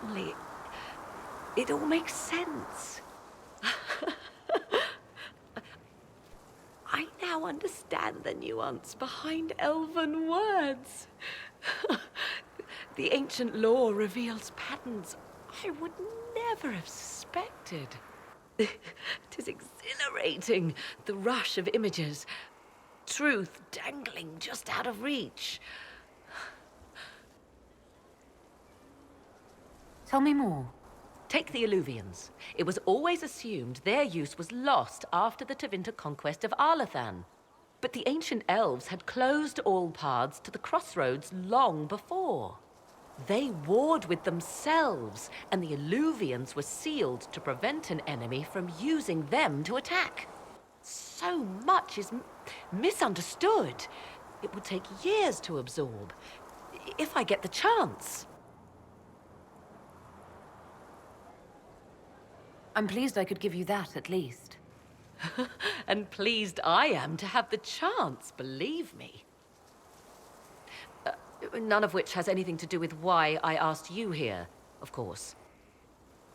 suddenly, it all makes sense. I now understand the nuance behind elven words. The ancient lore reveals patterns I would never have suspected. Tis exhilarating, the rush of images. Truth dangling just out of reach. Tell me more. Take the Alluvians. It was always assumed their use was lost after the Tevinter conquest of Arlathan. But the ancient elves had closed all paths to the crossroads long before. They warred with themselves, and the Alluvians were sealed to prevent an enemy from using them to attack. So much is misunderstood. It would take years to absorb, if I get the chance. I'm pleased I could give you that, at least. And pleased I am to have the chance, believe me. None of which has anything to do with why I asked you here, of course.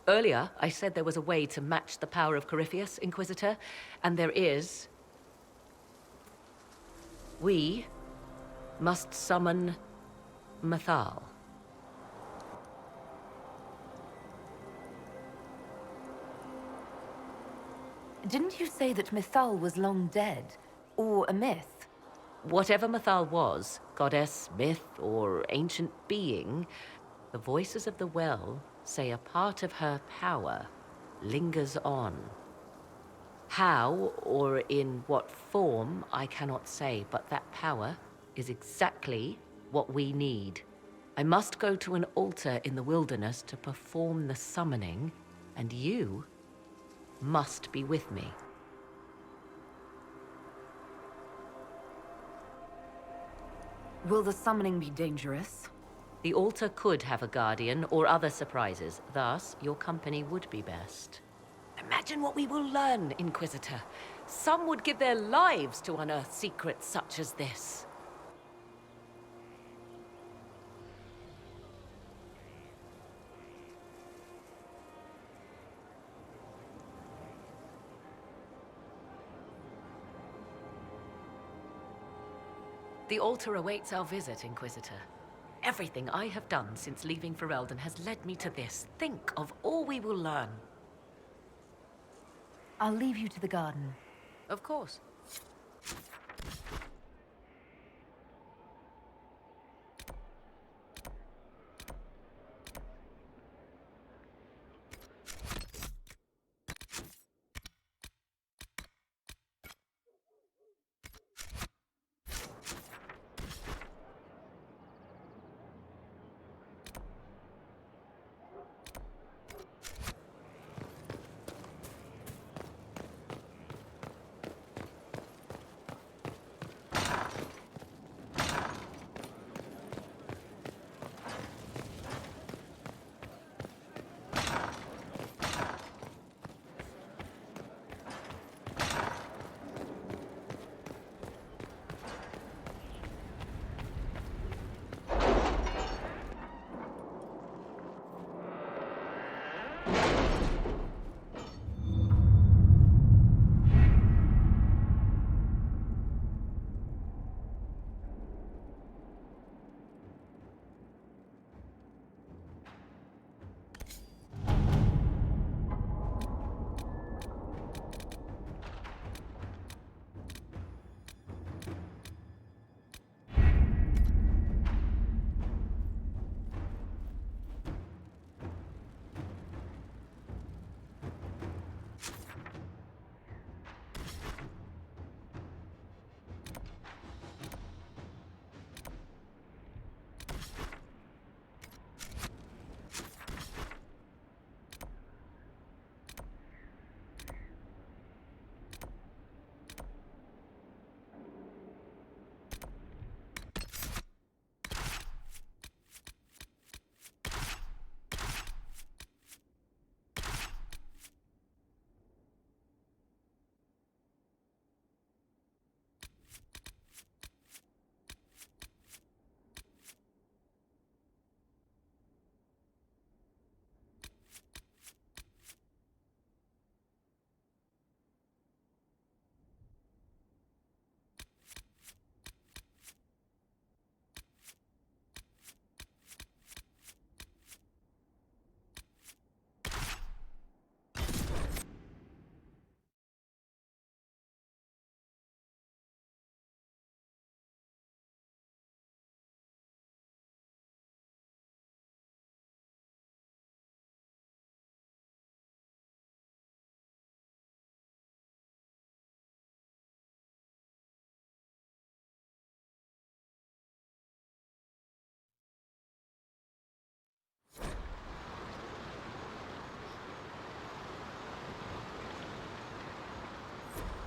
Earlier, I said there was a way to match the power of Corypheus, Inquisitor, and there is. We must summon Mythal. Didn't you say that Mythal was long dead? Or a myth? Whatever Mythal was, goddess, myth, or ancient being, the voices of the well say a part of her power lingers on. How, or in what form, I cannot say, but that power is exactly what we need. I must go to an altar in the wilderness to perform the summoning, and you must be with me. Will the summoning be dangerous? The altar could have a guardian or other surprises, thus your company would be best. Imagine what we will learn, Inquisitor. Some would give their lives to unearth secrets such as this. The altar awaits our visit, Inquisitor. Everything I have done since leaving Ferelden has led me to this. Think of all we will learn. I'll leave you to the garden. Of course.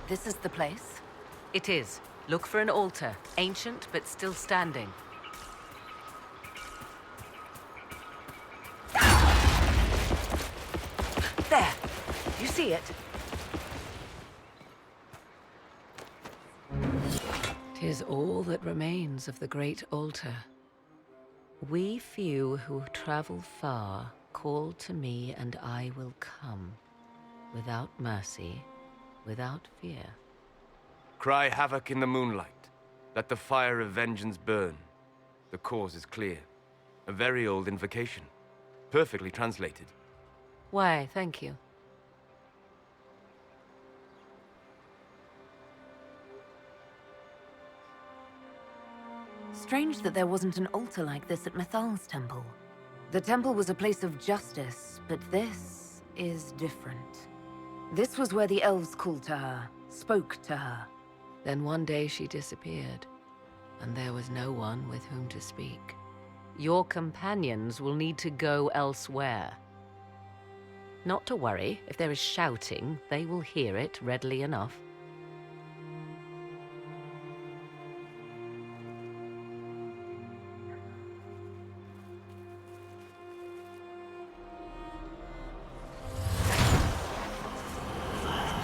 This is the place? It is. Look for an altar, ancient but still standing. There! You see it? 'Tis all that remains of the great altar. We few who travel far call to me and I will come. Without mercy, without fear. Cry havoc in the moonlight. Let the fire of vengeance burn. The cause is clear. A very old invocation. Perfectly translated. Why, thank you. Strange that there wasn't an altar like this at Mythal's temple. The temple was a place of justice, but this is different. This was where the elves called to her, spoke to her. Then one day she disappeared, and there was no one with whom to speak. Your companions will need to go elsewhere. Not to worry, if there is shouting, they will hear it readily enough.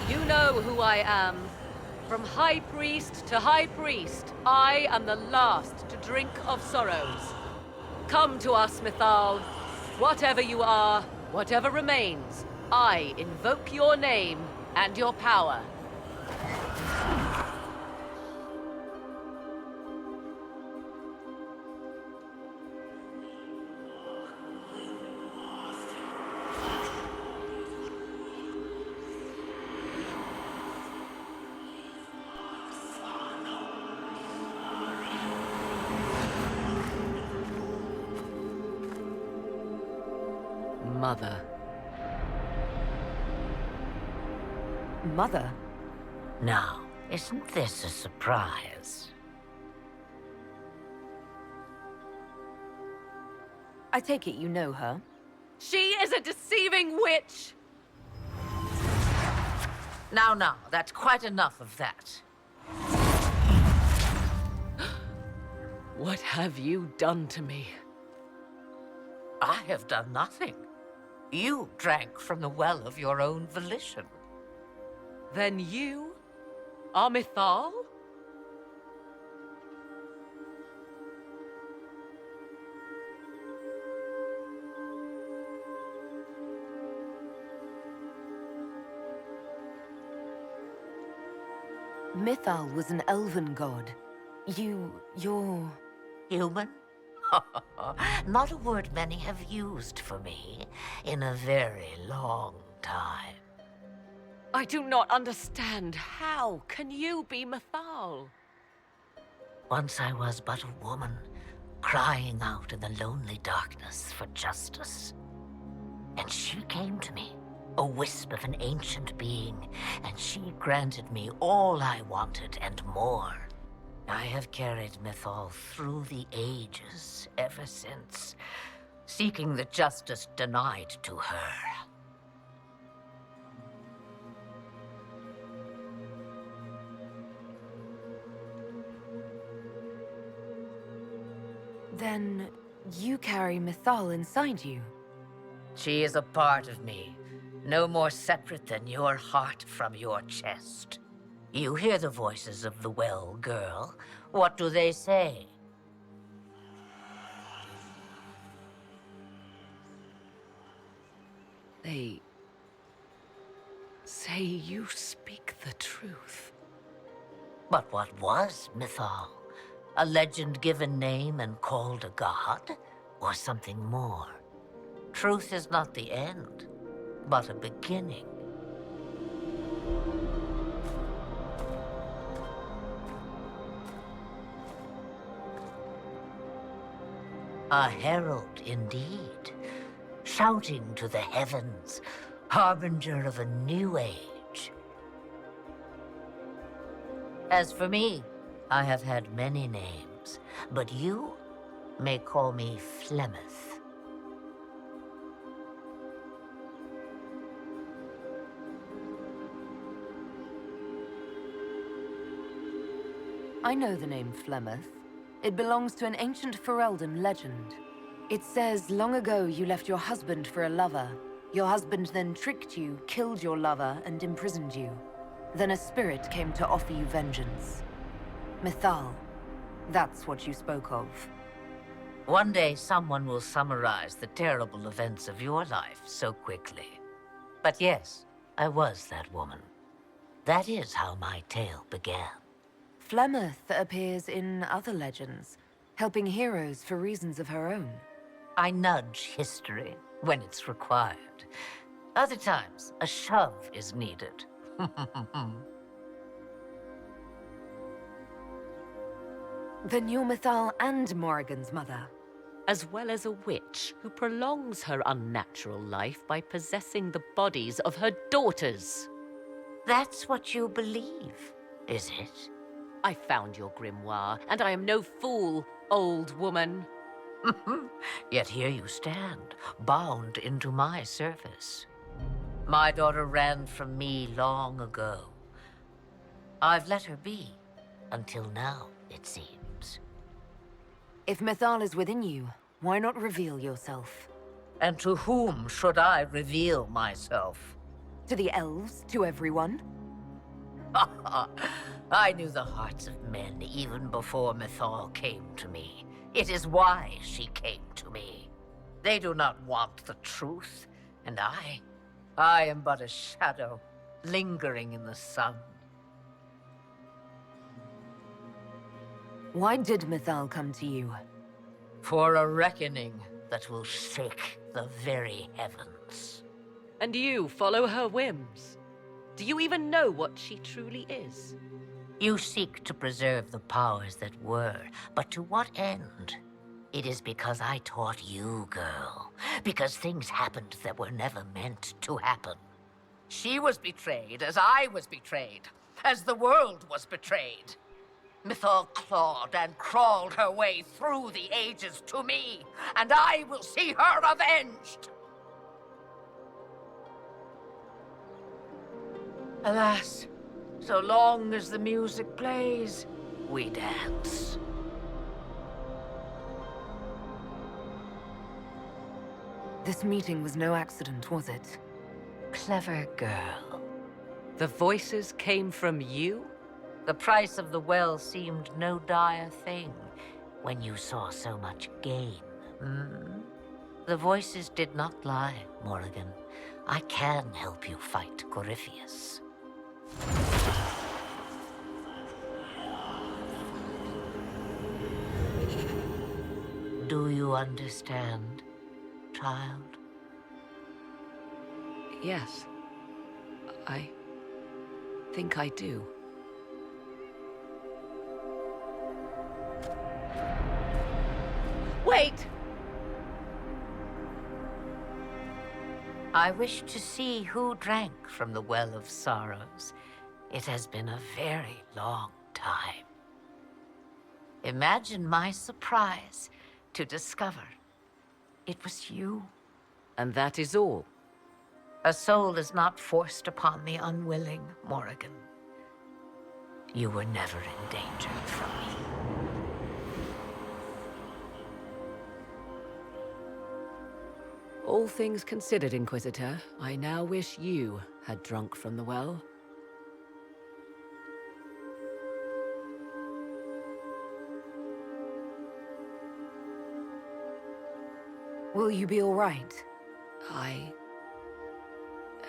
You know who I am. From High Priest to High Priest, I am the last to drink of sorrows. Come to us, Mythal. Whatever you are, whatever remains, I invoke your name and your power. Mother. Mother? Now, isn't this a surprise? I take it you know her? She is a deceiving witch! Now, that's quite enough of that. What have you done to me? I have done nothing. You drank from the well of your own volition. Then you are Mythal? Mythal was an elven god. You're... Human? Not a word many have used for me in a very long time. I do not understand. How can you be Mythal? Once I was but a woman, crying out in the lonely darkness for justice. And she came to me, a wisp of an ancient being, and she granted me all I wanted and more. I have carried Mythal through the ages ever since, seeking the justice denied to her. Then you carry Mythal inside you? She is a part of me, no more separate than your heart from your chest. You hear the voices of the well, girl. What do they say? They say you speak the truth. But what was Mythal? A legend-given name and called a god? Or something more? Truth is not the end, but a beginning. A herald indeed, shouting to the heavens, harbinger of a new age. As for me, I have had many names, but you may call me Flemeth. I know the name Flemeth. It belongs to an ancient Ferelden legend. It says long ago you left your husband for a lover. Your husband then tricked you, killed your lover, and imprisoned you. Then a spirit came to offer you vengeance. Mythal. That's what you spoke of. One day someone will summarize the terrible events of your life so quickly. But yes, I was that woman. That is how my tale began. Flemeth appears in other legends, helping heroes for reasons of her own. I nudge history when it's required. Other times, a shove is needed. Then you're Mythal and Morrigan's mother. As well as a witch who prolongs her unnatural life by possessing the bodies of her daughters. That's what you believe, is it? I found your grimoire, and I am no fool, old woman. Yet here you stand, bound into my service. My daughter ran from me long ago. I've let her be, until now, it seems. If Mythal is within you, why not reveal yourself? And to whom should I reveal myself? To the elves, to everyone? I knew the hearts of men even before Mythal came to me. It is why she came to me. They do not want the truth, and I am but a shadow, lingering in the sun. Why did Mythal come to you? For a reckoning that will shake the very heavens. And you follow her whims. Do you even know what she truly is? You seek to preserve the powers that were, but to what end? It is because I taught you, girl. Because things happened that were never meant to happen. She was betrayed as I was betrayed, as the world was betrayed. Mythal clawed and crawled her way through the ages to me, and I will see her avenged! Alas, so long as the music plays, we dance. This meeting was no accident, was it? Clever girl. The voices came from you? The price of the well seemed no dire thing when you saw so much gain. The voices did not lie, Morrigan. I can help you fight Corypheus. Do you understand, child? Yes. I think I do. Wait! I wish to see who drank from the Well of Sorrows. It has been a very long time. Imagine my surprise to discover it was you. And that is all. A soul is not forced upon the unwilling, Morrigan. You were never in danger from me. All things considered, Inquisitor, I now wish you had drunk from the well. Will you be all right? I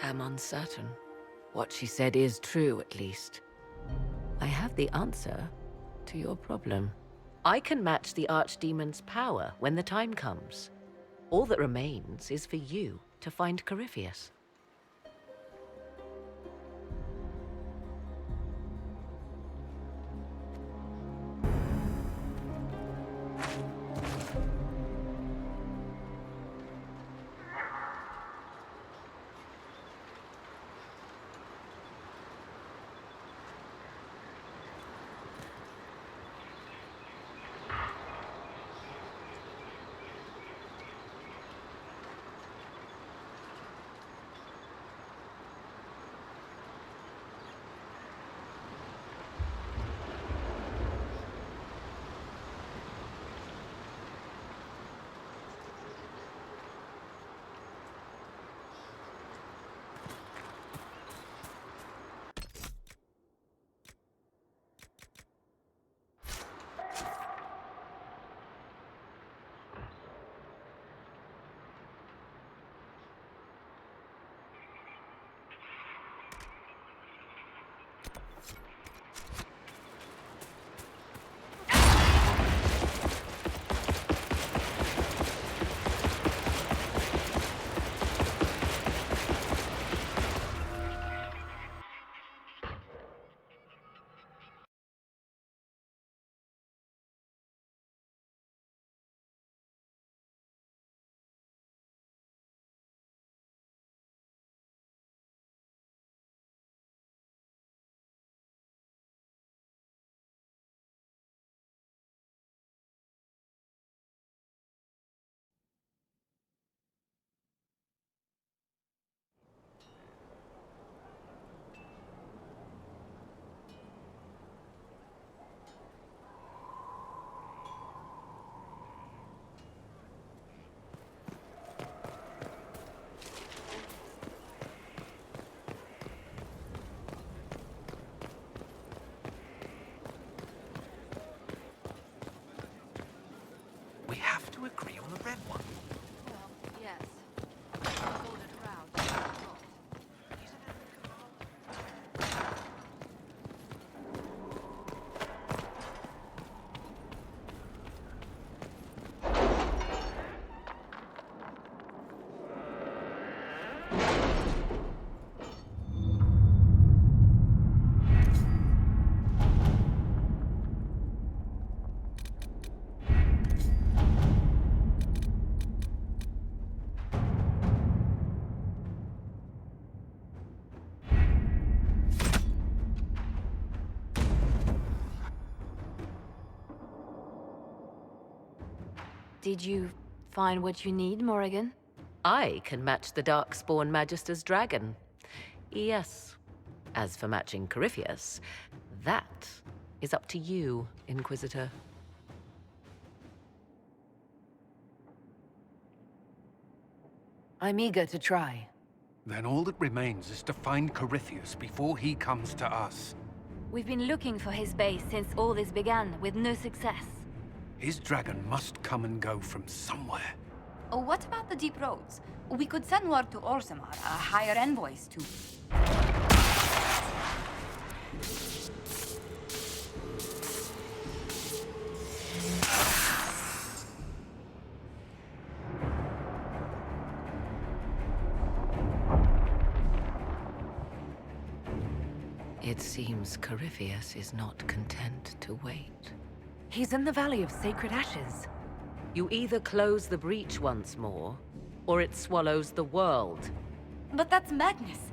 am uncertain. What she said is true, at least. I have the answer to your problem. I can match the Archdemon's power when the time comes. All that remains is for you to find Corypheus. Did you find what you need, Morrigan? I can match the Darkspawn Magister's dragon. Yes. As for matching Corypheus, that is up to you, Inquisitor. I'm eager to try. Then all that remains is to find Corypheus before he comes to us. We've been looking for his base since all this began, with no success. His dragon must come and go from somewhere. Oh, what about the deep roads? We could send word to Orzammar, hire envoys to... It seems Corypheus is not content to wait. He's in the Valley of Sacred Ashes. You either close the breach once more, or it swallows the world. But that's Magnus.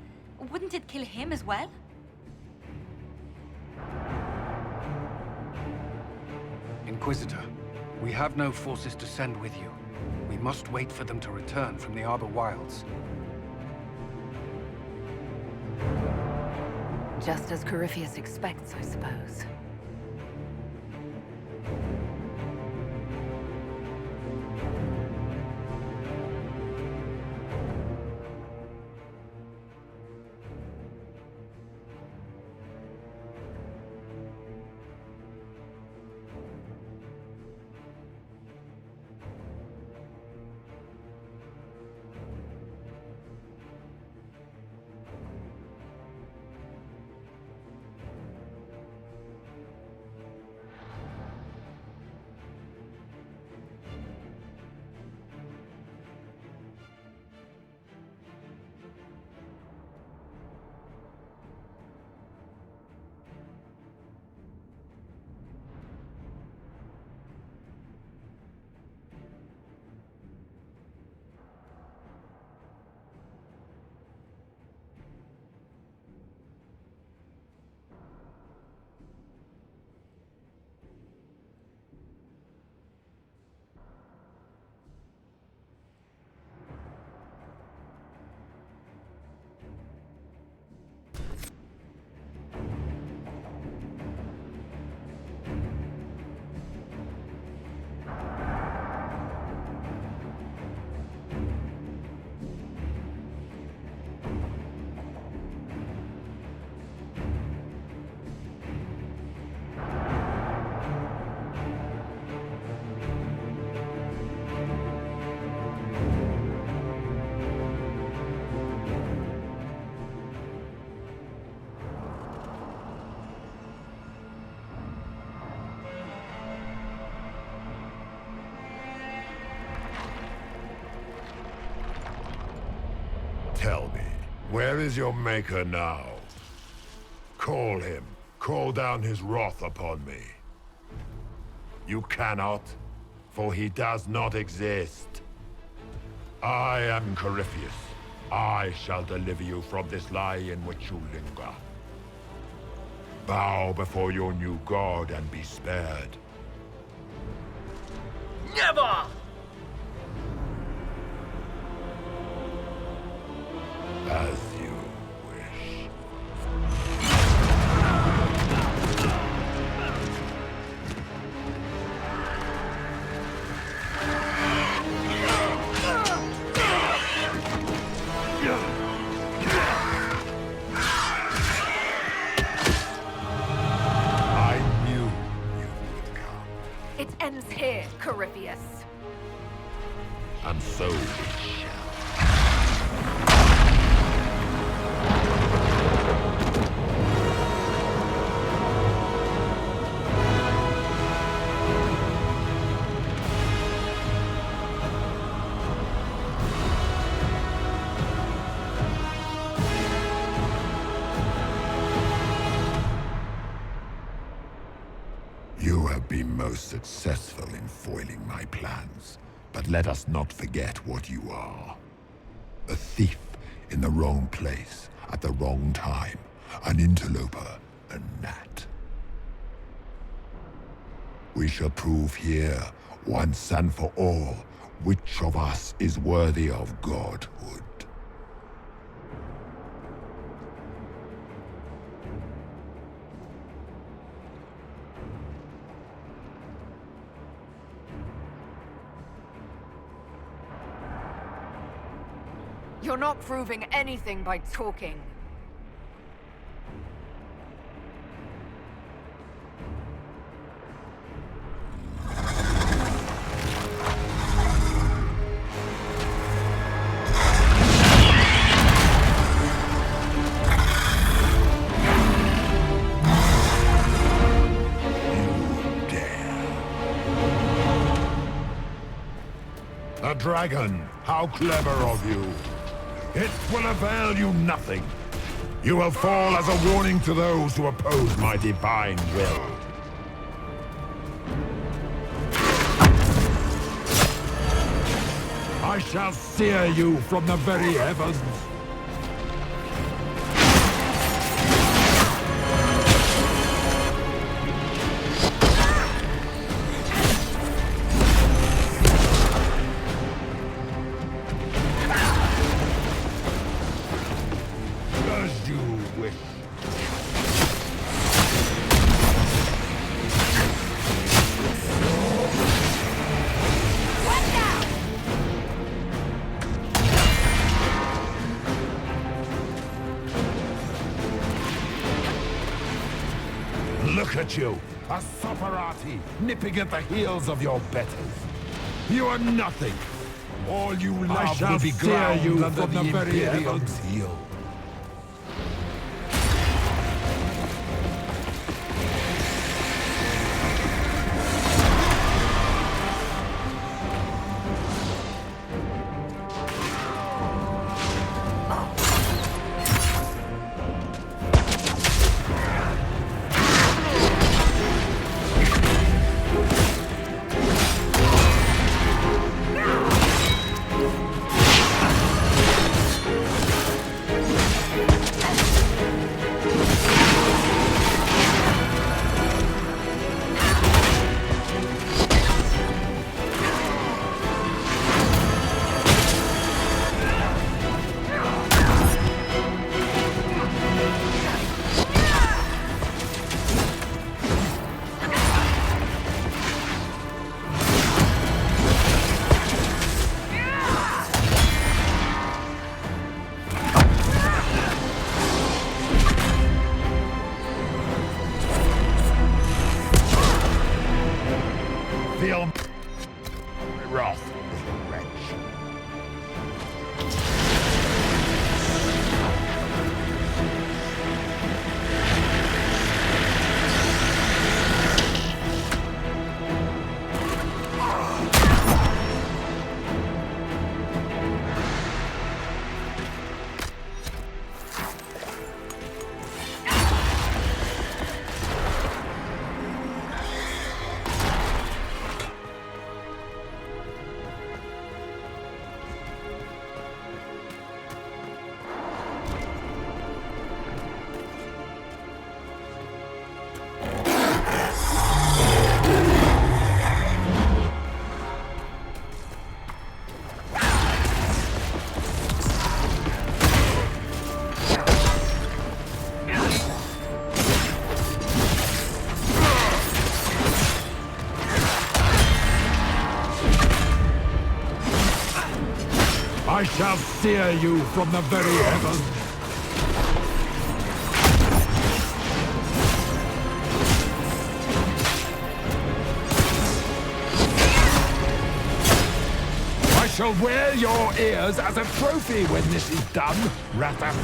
Wouldn't it kill him as well? Inquisitor, we have no forces to send with you. We must wait for them to return from the Arbor Wilds. Just as Corypheus expects, I suppose. Tell me, where is your maker now? Call him. Call down his wrath upon me. You cannot, for he does not exist. I am Corypheus. I shall deliver you from this lie in which you linger. Bow before your new god and be spared. Never! As you wish. I knew you would come. It ends here, Corypheus. And so it shall. You have been most successful in foiling my plans, but let us not forget what you are. A thief in the wrong place at the wrong time, an interloper, a gnat. We shall prove here Once and for all, which of us is worthy of godhood? You're not proving anything by talking. A dragon! How clever of you! It will avail you nothing. You will fall as a warning to those who oppose my divine will. I shall sear you from the very heavens. As you wish. Look at you, a Soparati, nipping at the heels of your betters. You are nothing. All you love will be ground you under the very heavens' heel. Feel my wrath, little wretch. I shall sear you from the very heavens. I shall wear your ears as a trophy when this is done, Rathas.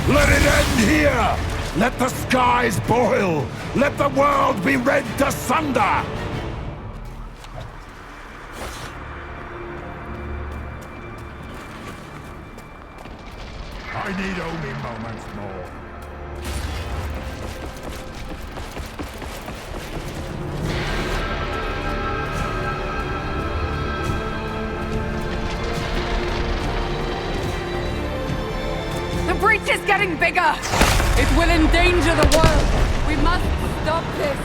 Let it end here! Let the skies boil! Let the world be rent asunder! I need only moments more. The breach is getting bigger! It will endanger the world! We must stop this!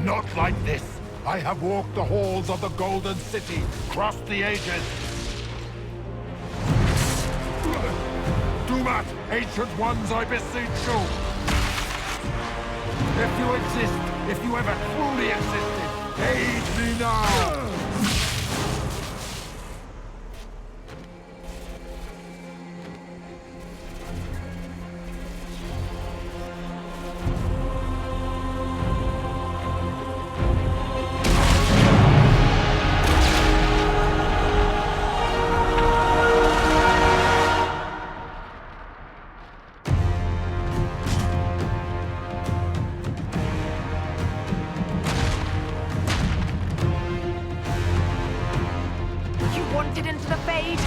Not like this! I have walked the halls of the Golden City, crossed the ages! Do not, ancient ones, I beseech you! If you exist, if you ever truly existed, aid me now! Wanted into the fade.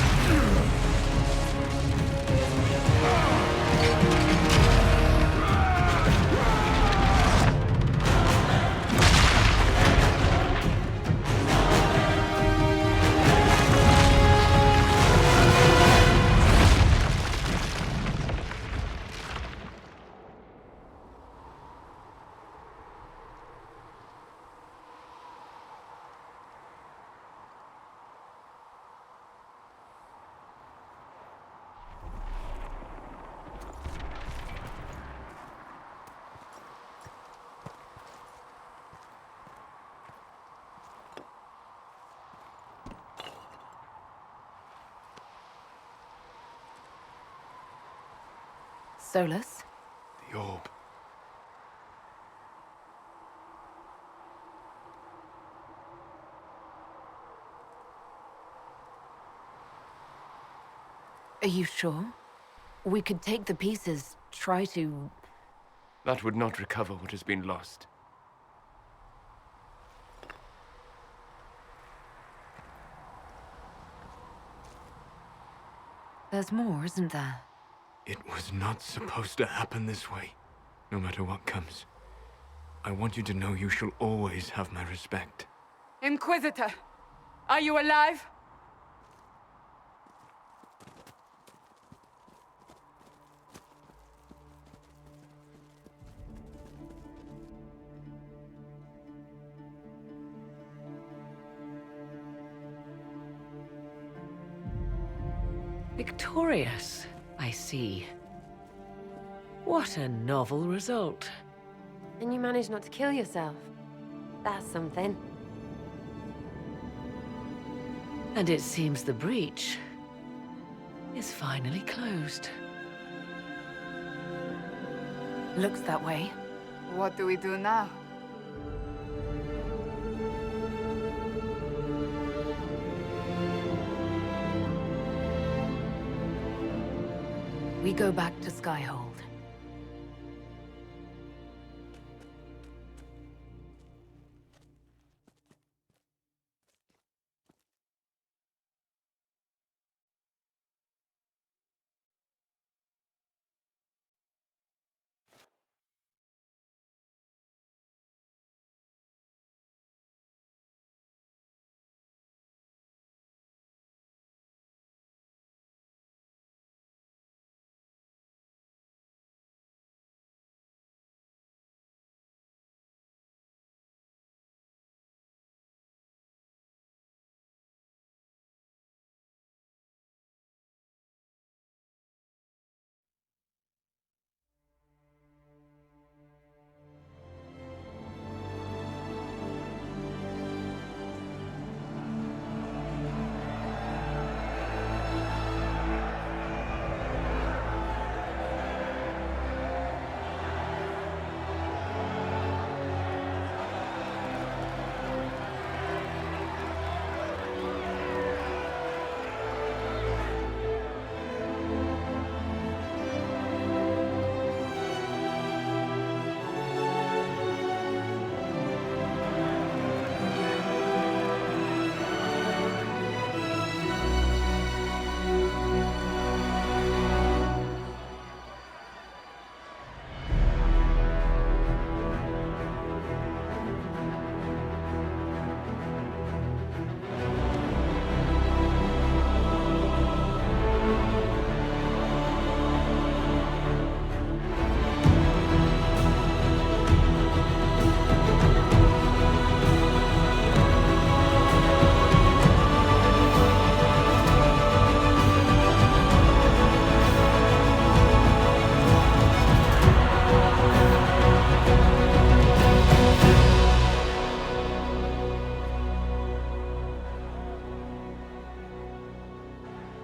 Solus? The orb. Are you sure? We could take the pieces, try to... That would not recover what has been lost. There's more, isn't there? It was not supposed to happen this way. No matter what comes. I want you to know you shall always have my respect. Inquisitor! Are you alive? Victorious, I see. What a novel result. And you managed not to kill yourself. That's something. And it seems the breach is finally closed. Looks that way. What do we do now? We go back to Skyhold.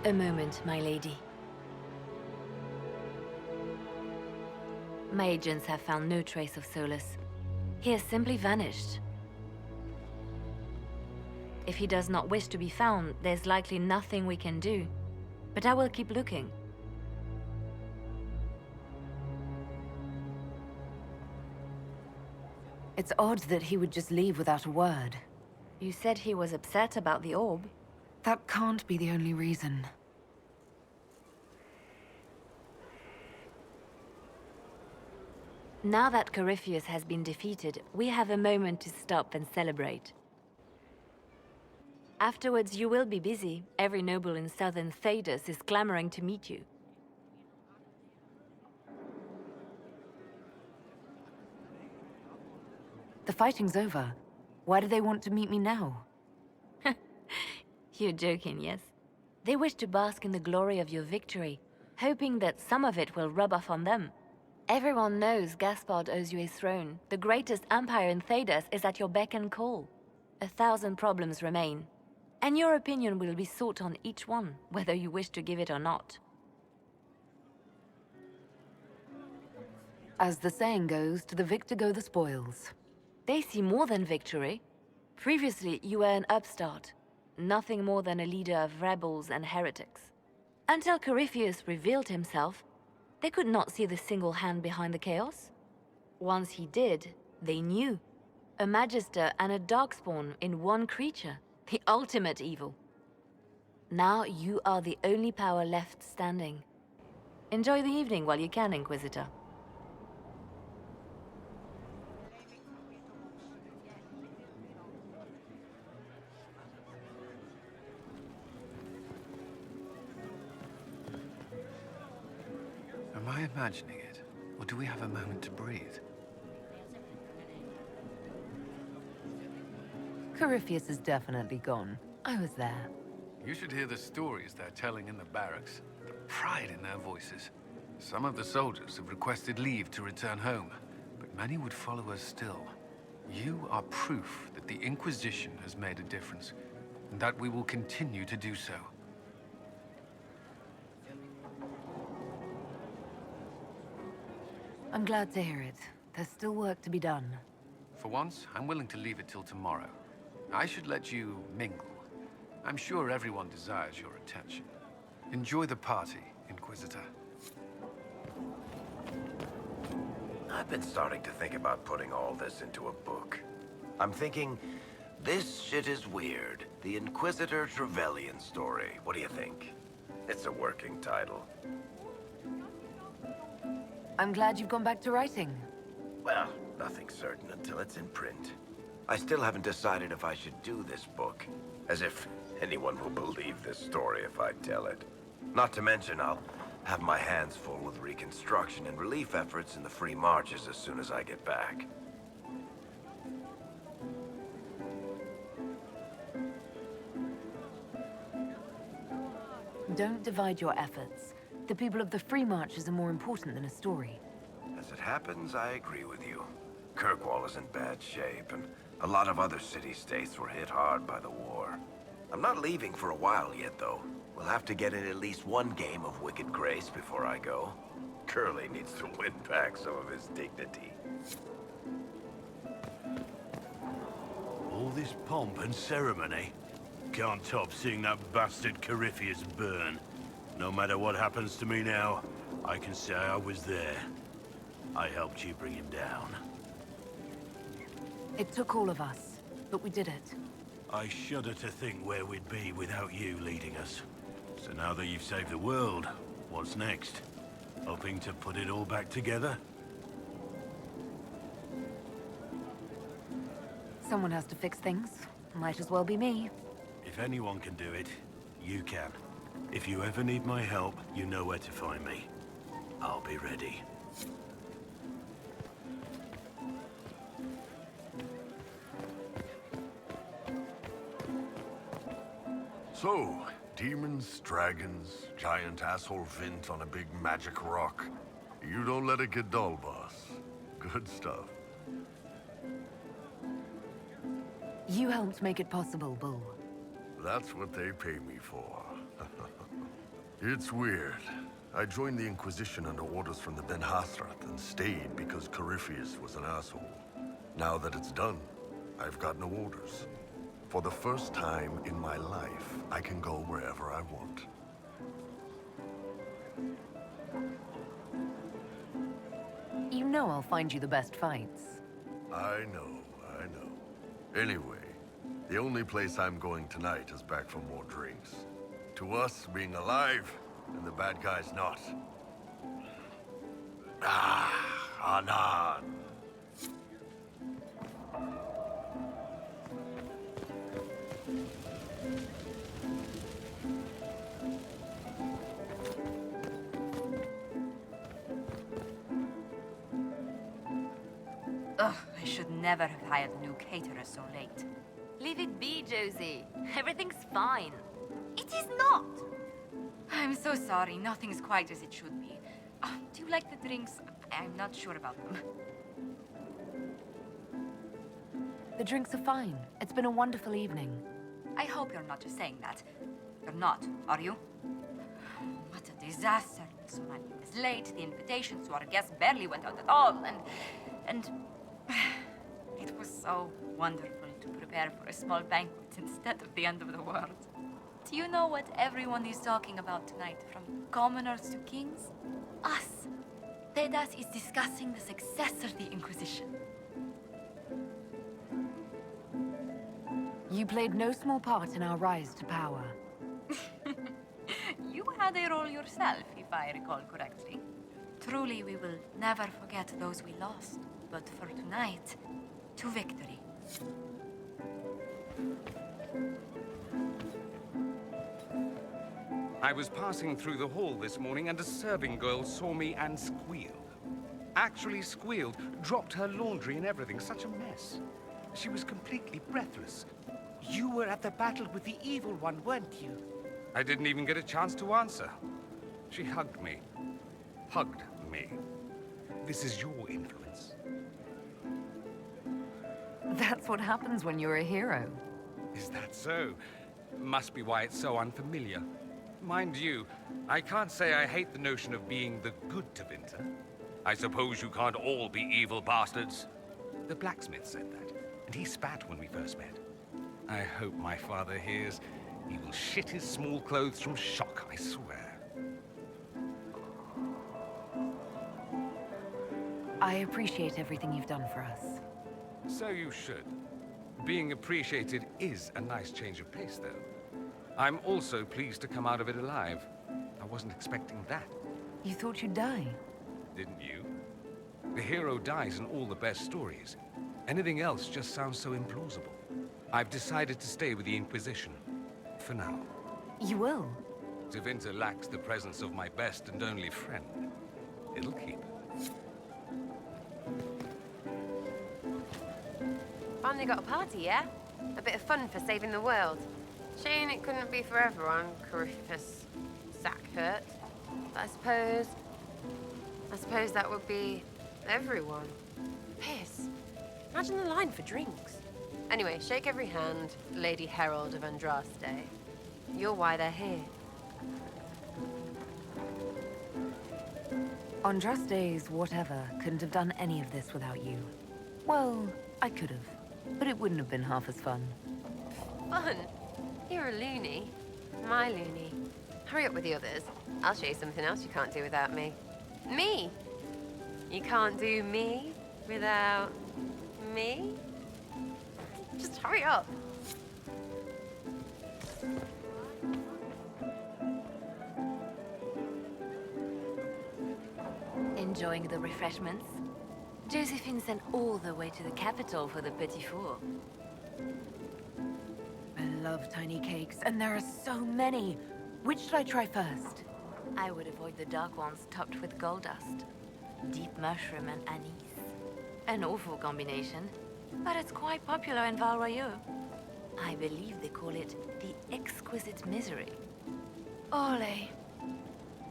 A moment, my lady. My agents have found no trace of Solus. He has simply vanished. If he does not wish to be found, there's likely nothing we can do. But I will keep looking. It's odd that he would just leave without a word. You said he was upset about the orb. That can't be the only reason. Now that Corypheus has been defeated, we have a moment to stop and celebrate. Afterwards, you will be busy. Every noble in southern Thedas is clamoring to meet you. The fighting's over. Why do they want to meet me now? You're joking, yes? They wish to bask in the glory of your victory, hoping that some of it will rub off on them. Everyone knows Gaspard owes you a throne. The greatest empire in Thedas is at your beck and call. 1,000 problems remain, and your opinion will be sought on each one, whether you wish to give it or not. As the saying goes, to the victor go the spoils. They see more than victory. Previously, you were an upstart, nothing more than a leader of rebels and heretics. Until Corypheus revealed himself, they could not see the single hand behind the chaos. Once he did, they knew. A Magister and a Darkspawn in one creature, the ultimate evil. Now you are the only power left standing. Enjoy the evening while you can, Inquisitor. Am I imagining it? Or do we have a moment to breathe? Corypheus is definitely gone. I was there. You should hear the stories they're telling in the barracks. The pride in their voices. Some of the soldiers have requested leave to return home, but many would follow us still. You are proof that the Inquisition has made a difference, and that we will continue to do so. I'm glad to hear it. There's still work to be done. For once, I'm willing to leave it till tomorrow. I should let you mingle. I'm sure everyone desires your attention. Enjoy the party, Inquisitor. I've been starting to think about putting all this into a book. I'm thinking, this shit is weird. The Inquisitor Trevelyan story. What do you think? It's a working title. I'm glad you've gone back to writing. Well, nothing's certain until it's in print. I still haven't decided if I should do this book. As if anyone will believe this story if I tell it. Not to mention, I'll have my hands full with reconstruction and relief efforts in the Free Marches as soon as I get back. Don't divide your efforts. The people of the Free Marches are more important than a story. As it happens, I agree with you. Kirkwall is in bad shape, and a lot of other city-states were hit hard by the war. I'm not leaving for a while yet, though. We'll have to get in at least one game of Wicked Grace before I go. Curly needs to win back some of his dignity. All this pomp and ceremony? Can't top seeing that bastard Corypheus burn. No matter what happens to me now, I can say I was there. I helped you bring him down. It took all of us, but we did it. I shudder to think where we'd be without you leading us. So now that you've saved the world, what's next? Hoping to put it all back together? Someone has to fix things. Might as well be me. If anyone can do it, you can. If you ever need my help, you know where to find me. I'll be ready. So, demons, dragons, giant asshole Vint on a big magic rock. You don't let it get dull, boss. Good stuff. You helped make it possible, Bull. That's what they pay me for. It's weird. I joined the Inquisition under orders from the Ben Hathrath and stayed because Corypheus was an asshole. Now that it's done, I've got no orders. For the first time in my life, I can go wherever I want. You know I'll find you the best fights. I know. Anyway, the only place I'm going tonight is back for more drinks. To us, being alive, and the bad guys not. Anan. Ugh, I should never have hired a new caterer so late. Leave it be, Josie. Everything's fine. It is not! I'm so sorry, nothing's quite as it should be. Do you like the drinks? I'm not sure about them. The drinks are fine. It's been a wonderful evening. I hope you're not just saying that. You're not, are you? What a disaster. Solani was late, the invitations to our guests barely went out at all, and it was so wonderful to prepare for a small banquet instead of the end of the world. Do you know what everyone is talking about tonight, from commoners to kings? Us. Thedas is discussing the successor of the Inquisition. You played no small part in our rise to power. You had a role yourself, if I recall correctly. Truly, we will never forget those we lost. But for tonight, to victory. I was passing through the hall this morning and a serving girl saw me and squealed. Actually squealed, dropped her laundry and everything. Such a mess. She was completely breathless. You were at the battle with the evil one, weren't you? I didn't even get a chance to answer. She hugged me. Hugged me. This is your influence. That's what happens when you're a hero. Is that so? Must be why it's so unfamiliar. Mind you, I can't say I hate the notion of being the good Tevinter. I suppose you can't all be evil bastards. The blacksmith said that, and he spat when we first met. I hope my father hears. He will shit his small clothes from shock, I swear. I appreciate everything you've done for us. So you should. Being appreciated is a nice change of pace, though. I'm also pleased to come out of it alive. I wasn't expecting that. You thought you'd die? Didn't you? The hero dies in all the best stories. Anything else just sounds so implausible. I've decided to stay with the Inquisition. For now. You will? Tevinter lacks the presence of my best and only friend. It'll keep. Finally got a party, yeah? A bit of fun for saving the world. Shame it couldn't be for everyone, Corypheus Sackhurt. But I suppose that would be everyone. Piss. Imagine the line for drinks. Anyway, shake every hand, Lady Herald of Andraste. You're why they're here. Andraste's whatever couldn't have done any of this without you. Well, I could have, but it wouldn't have been half as fun. Fun? You're a loony. My loony. Hurry up with the others. I'll show you something else you can't do without me. Me? You can't do me without me? Just hurry up. Enjoying the refreshments? Josephine sent all the way to the capital for the petit four. I love tiny cakes, and there are so many. Which should I try first? I would avoid the dark ones topped with gold dust. Deep mushroom and anise. An awful combination, but it's quite popular in Val Royeaux. I believe they call it the exquisite misery. Ole.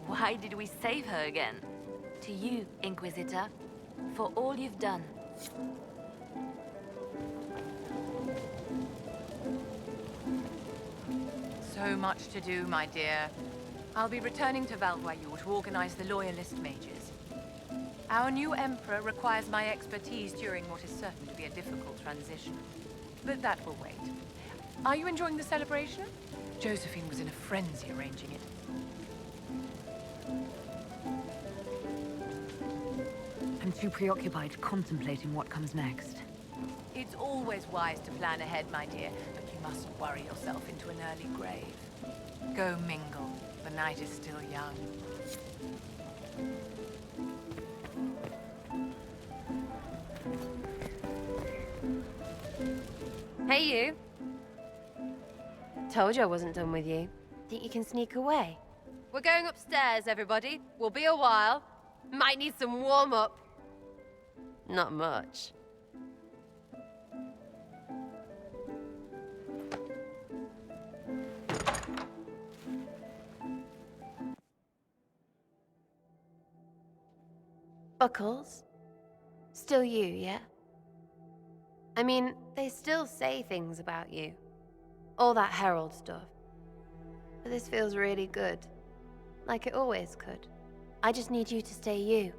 Why did we save her again? To you, Inquisitor, for all you've done. So much to do, my dear. I'll be returning to Valvoyou to organize the Loyalist mages. Our new Emperor requires my expertise during what is certain to be a difficult transition. But that will wait. Are you enjoying the celebration? Josephine was in a frenzy arranging it. I'm too preoccupied contemplating what comes next. It's always wise to plan ahead, my dear, but you mustn't worry yourself into an early grave. Go mingle. The night is still young. Hey, you. Told you I wasn't done with you. Think you can sneak away? We're going upstairs, everybody. We'll be a while. Might need some warm-up. Not much. Buckles? Still you, yeah? I mean, they still say things about you. All that Herald stuff. But this feels really good. Like it always could. I just need you to stay you.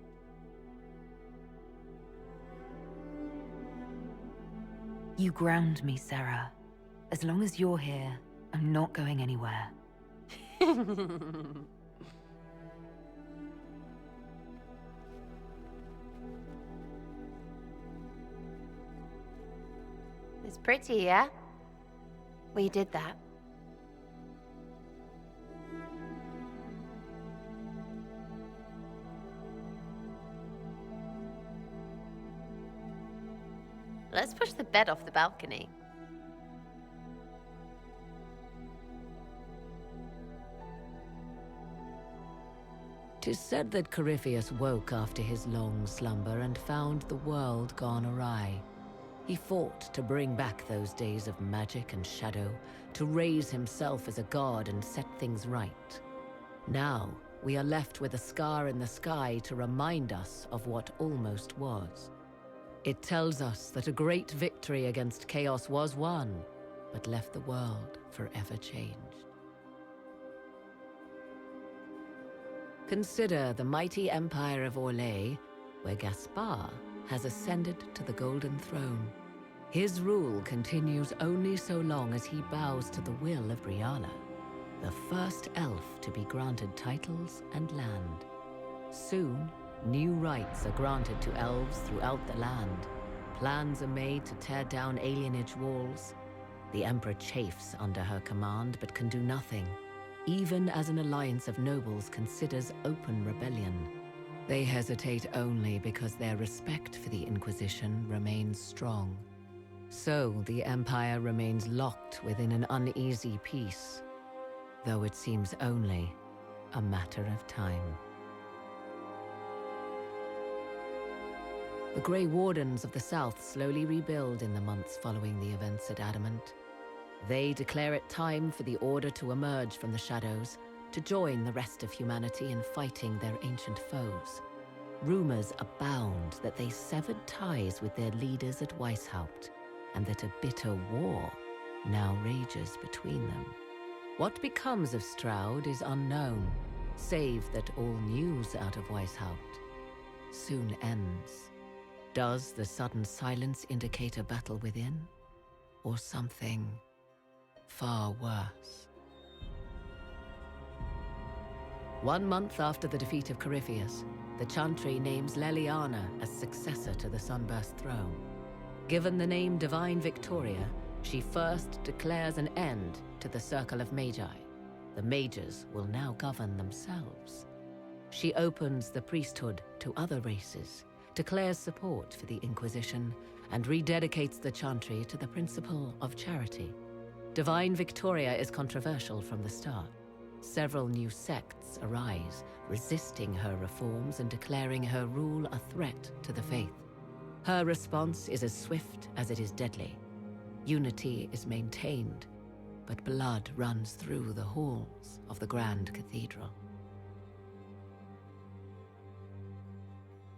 You ground me, Sarah. As long as you're here, I'm not going anywhere. It's pretty, yeah? We did that. Let's push the bed off the balcony. Tis said that Corypheus woke after his long slumber and found the world gone awry. He fought to bring back those days of magic and shadow, to raise himself as a god and set things right. Now, we are left with a scar in the sky to remind us of what almost was. It tells us that a great victory against chaos was won, but left the world forever changed. Consider the mighty empire of Orlais, where Gaspar has ascended to the Golden Throne. His rule continues only so long as he bows to the will of Brianna, the first elf to be granted titles and land. Soon, new rights are granted to elves throughout the land. Plans are made to tear down alienage walls. The Emperor chafes under her command, but can do nothing, even as an alliance of nobles considers open rebellion. They hesitate only because their respect for the Inquisition remains strong. So the Empire remains locked within an uneasy peace, though it seems only a matter of time. The Grey Wardens of the South slowly rebuild in the months following the events at Adamant. They declare it time for the Order to emerge from the shadows, to join the rest of humanity in fighting their ancient foes. Rumors abound that they severed ties with their leaders at Weishaupt, and that a bitter war now rages between them. What becomes of Stroud is unknown, save that all news out of Weishaupt soon ends. Does the sudden silence indicate a battle within, or something far worse? 1 month after the defeat of Corypheus, the Chantry names Leliana as successor to the Sunburst throne. Given the name Divine Victoria, she first declares an end to the Circle of Magi. The mages will now govern themselves. She opens the priesthood to other races, declares support for the Inquisition, and rededicates the Chantry to the principle of charity. Divine Victoria is controversial from the start. Several new sects arise, resisting her reforms and declaring her rule a threat to the faith. Her response is as swift as it is deadly. Unity is maintained, but blood runs through the halls of the Grand Cathedral.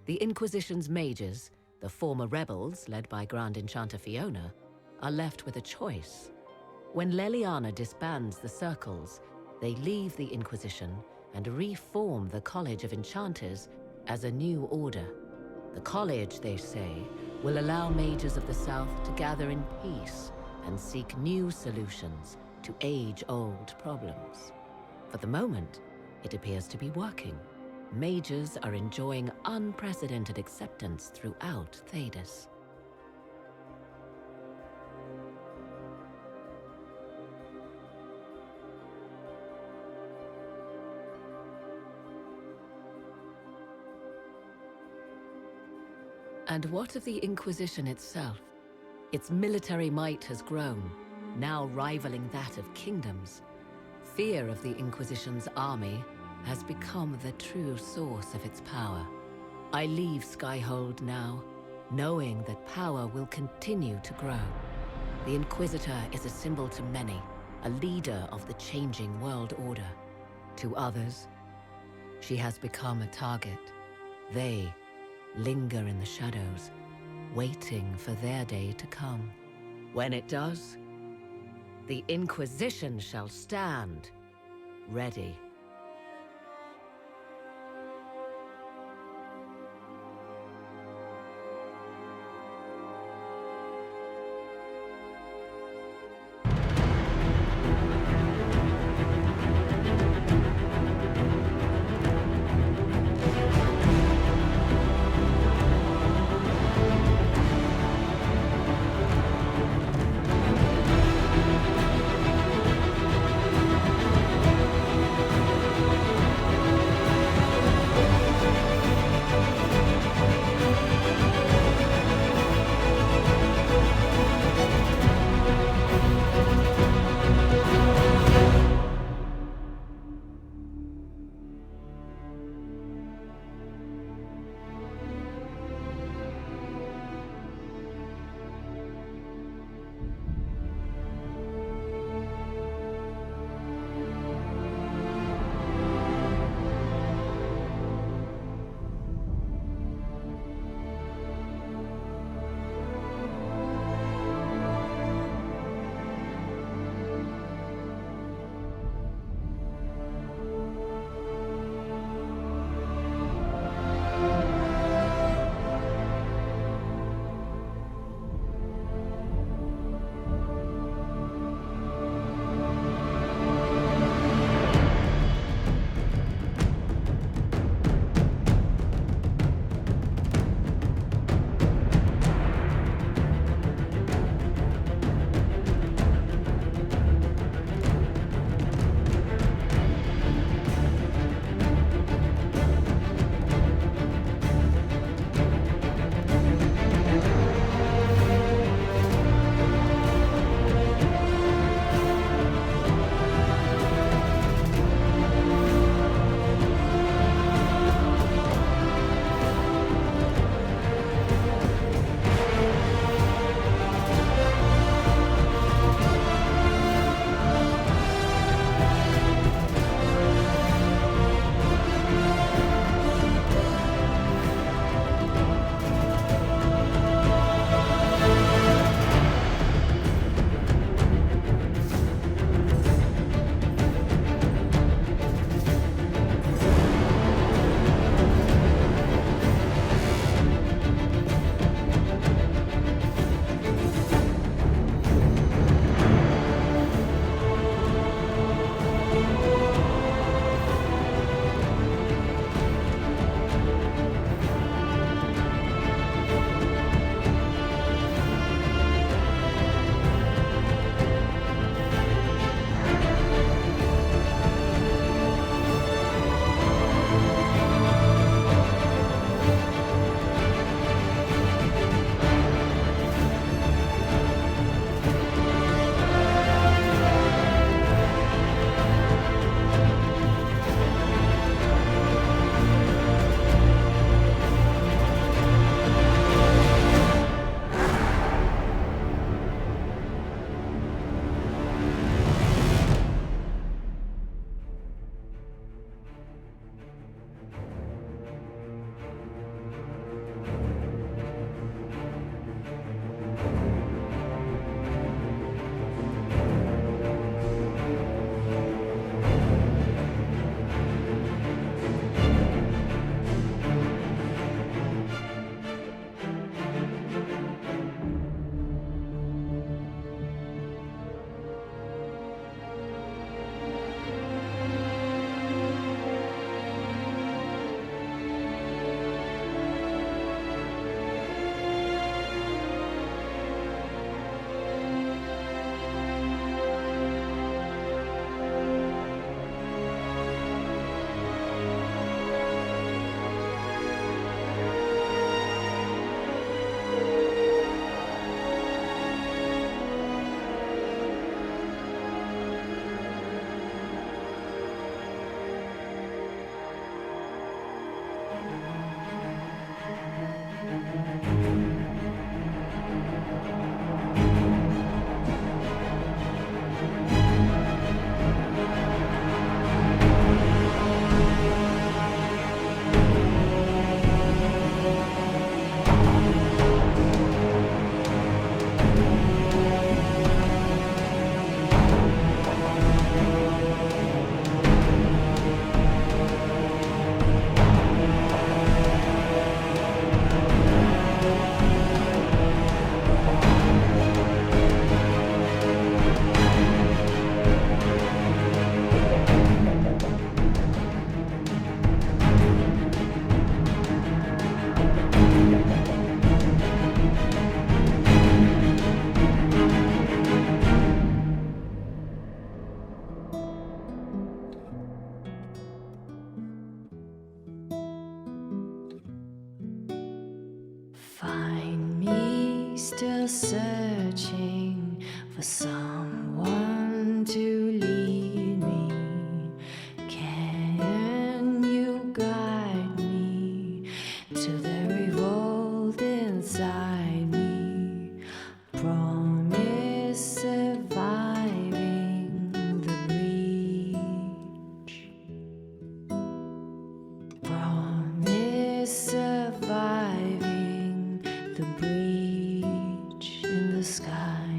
The Inquisition's mages, the former rebels led by Grand Enchanter Fiona, are left with a choice. When Leliana disbands the circles, they leave the Inquisition and reform the College of Enchanters as a new order. The college, they say, will allow mages of the South to gather in peace and seek new solutions to age-old problems. For the moment, it appears to be working. Mages are enjoying unprecedented acceptance throughout Thedas. And what of the Inquisition itself? Its military might has grown, now rivaling that of kingdoms. Fear of the Inquisition's army has become the true source of its power. I leave Skyhold now, knowing that power will continue to grow. The Inquisitor is a symbol to many, a leader of the changing world order. To others, she has become a target. They linger in the shadows, waiting for their day to come. When it does, the Inquisition shall stand, ready. Find me still searching for someone to lead me. Can you guide me to the revolt inside me? Promise surviving the breach. Promise surviving the breach in the sky.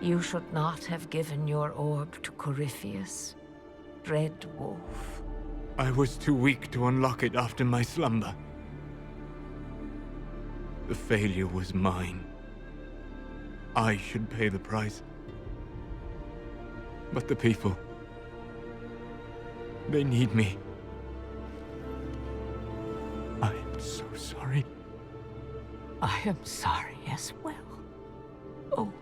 You should not have given your orb to Corypheus, Red Wolf. I was too weak to unlock it after my slumber. The failure was mine. I should pay the price. But the people... they need me. I am so sorry. I am sorry as well, old